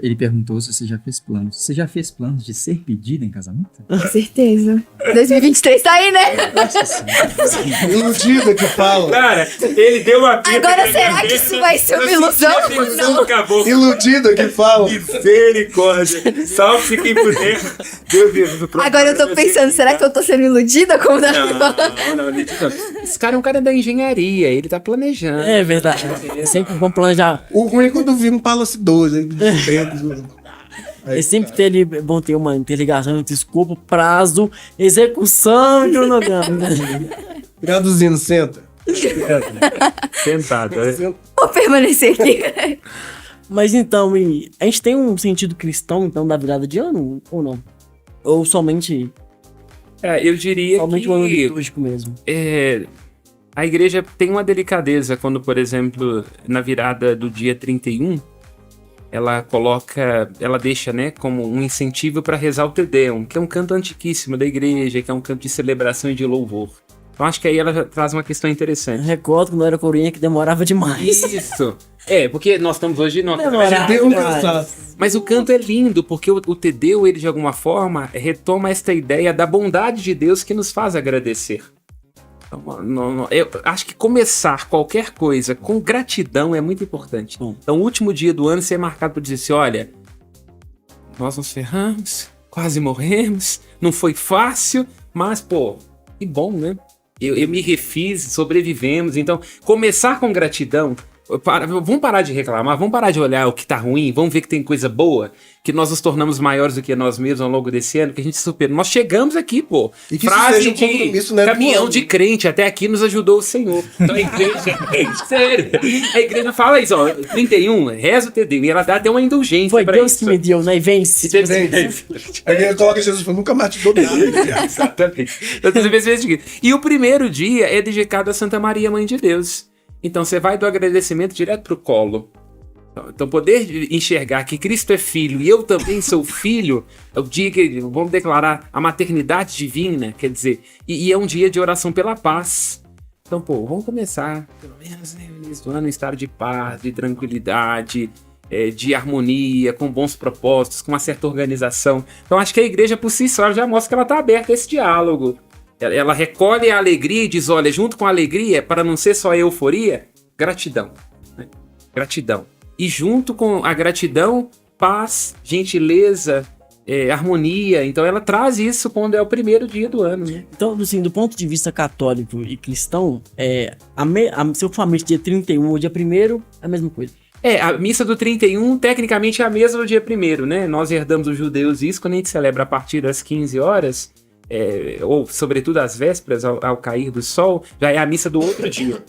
Ele perguntou se você já fez planos. Você já fez planos de ser pedida em casamento?
Com certeza. 2023 tá aí, né?
Iludida que fala.
Cara, ele deu uma pinta
Agora
na
será
minha
que
cabeça,
isso vai ser uma
eu
ilusão
senti a
ou
tensão
não?
do caboclo.
Iludida que fala.
Misericórdia. Salve-se quem puder. Deus, Deus.
Agora eu tô pensando, será que eu tô sendo iludida? Como da
Não. Esse cara é um cara da engenharia, ele tá planejando.
É verdade. Sempre vamos planejar.
O ruim é quando vira um Palace 2.
É sempre bom ter uma interligação entre escopo, prazo, execução e cronograma.
Traduzindo, senta.
Sentado.
Vou permanecer aqui.
Mas então, a gente tem um sentido cristão, então, da virada de ano, ou não? Ou somente
Eu diria
um ano
que
litúrgico mesmo?
a igreja tem uma delicadeza quando, por exemplo, na virada do dia 31, ela deixa, né, como um incentivo para rezar o Te Deum, que é um canto antiquíssimo da igreja, que é um canto de celebração e de louvor. Então acho que aí ela traz uma questão interessante.
Recordo quando eu era coroinha que demorava demais.
Isso! porque nós estamos hoje...
Demorava
Deu um
demais.
cansaço.
Mas o canto é lindo, porque o Te Deum, ele de alguma forma retoma esta ideia da bondade de Deus que nos faz agradecer. Então, eu acho que começar qualquer coisa com gratidão é muito importante. Então o último dia do ano ser marcado por dizer assim, olha, nós nos ferramos, quase morremos, não foi fácil, mas que bom, né? Eu me refiz, sobrevivemos. Então, começar com gratidão. Vamos parar de reclamar, vamos parar de olhar o que tá ruim, vamos ver que tem coisa boa, que nós nos tornamos maiores do que nós mesmos ao longo desse ano, que a gente superou. Nós chegamos aqui,
E que isso
frase
seja um compromisso, né,
caminhão
do
de
ano.
crente, até aqui nos ajudou o Senhor. Então a igreja, sério, a igreja fala isso, 31, reza o Te Deum, e ela dá até uma indulgência
Foi
pra
Deus
isso.
que me deu, né? E vence.
Aí ele coloca Jesus e fala, nunca mais te dou nada.
Exatamente. E o primeiro dia é dedicado a Santa Maria, Mãe de Deus. Então você vai do agradecimento direto pro colo. Então poder enxergar que Cristo é filho e eu também sou filho, é o dia que vamos declarar a maternidade divina, quer dizer, e é um dia de oração pela paz. Então, vamos começar, pelo menos no início do ano, em estado de paz, de tranquilidade, de harmonia, com bons propósitos, com uma certa organização. Então acho que a igreja por si só já mostra que ela está aberta a esse diálogo. Ela recolhe a alegria e diz, olha, junto com a alegria, para não ser só euforia, gratidão. Né? Gratidão. E junto com a gratidão, paz, gentileza, harmonia. Então ela traz isso quando é o primeiro dia do ano. Né?
Então, assim, do ponto de vista católico e cristão, se eu for a missa dia 31 ou dia 1º, é a mesma coisa.
A missa do 31, tecnicamente, é a mesma do dia 1º, né? Nós herdamos os judeus isso quando a gente celebra a partir das 15 horas, ou sobretudo às vésperas, ao cair do sol, já é a missa do outro dia.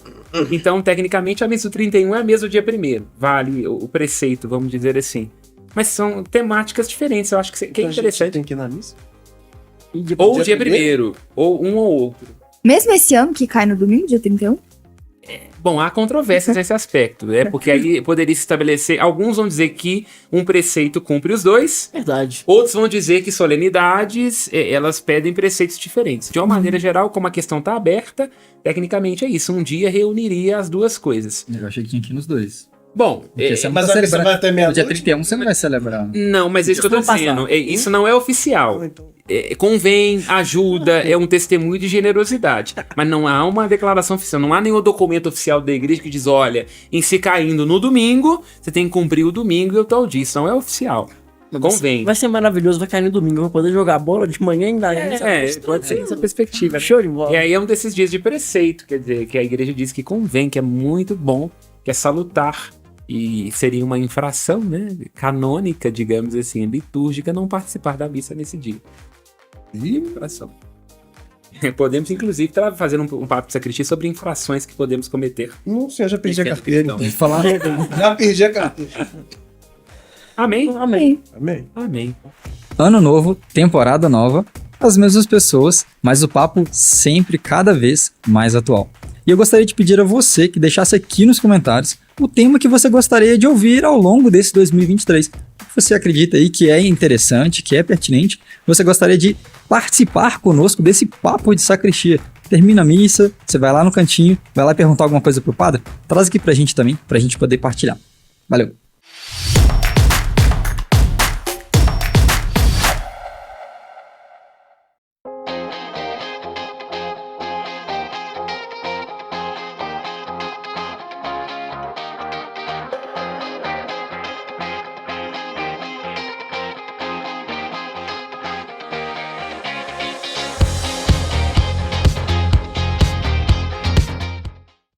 Então, tecnicamente, a missa do 31 é a mesa do dia 1º. Vale o preceito, vamos dizer assim. Mas são temáticas diferentes, eu acho que é interessante.
Tem que ir na missa?
Ou dia 1º, ou um ou outro.
Mesmo esse ano que cai no domingo, dia 31?
Bom, há controvérsias nesse aspecto, né? Porque aí poderia se estabelecer... Alguns vão dizer que um preceito cumpre os dois.
Verdade.
Outros vão dizer que solenidades, elas pedem preceitos diferentes. De uma maneira geral, como a questão está aberta, tecnicamente é isso. Um dia reuniria as duas coisas.
Eu achei que tinha que ir nos dois.
Bom,
Porque você não
Mas
tá
olha que você
celebrando.
vai até
No dia
meia-noite.
31 você não vai celebrar.
não, mas é isso que eu tô
Deixa eu
dizendo.
passar.
Isso não é oficial.
Então,
Convém, ajuda, é um testemunho de generosidade. Mas não há uma declaração oficial, não há nenhum documento oficial da igreja que diz, olha, em se caindo no domingo, você tem que cumprir o domingo e o tal dia. Isso não é oficial. Convém.
Vai ser maravilhoso, vai cair no domingo, eu vou poder jogar bola de manhã ainda.
Pode ser essa perspectiva. Né?
Show de bola.
E aí é um desses dias de preceito, quer dizer, que a igreja diz que convém, que é muito bom, que é salutar. E seria uma infração, né, canônica, digamos assim, litúrgica, não participar da missa nesse dia. Infração. Podemos, inclusive, estar fazendo um papo de sacristia sobre infrações que podemos cometer.
não sei, eu já perdi a
Então.
carteira.
Não.
Então.
Falar.
Já perdi a carteira.
Amém?
Amém.
Amém.
Amém.
Ano novo, temporada nova, as mesmas pessoas, mas o papo sempre cada vez mais atual. E eu gostaria de pedir a você que deixasse aqui nos comentários o tema que você gostaria de ouvir ao longo desse 2023. O que você acredita aí que é interessante, que é pertinente, você gostaria de participar conosco desse papo de sacristia. Termina a missa, você vai lá no cantinho, vai lá perguntar alguma coisa pro padre, traz aqui pra gente também, pra gente poder partilhar. Valeu!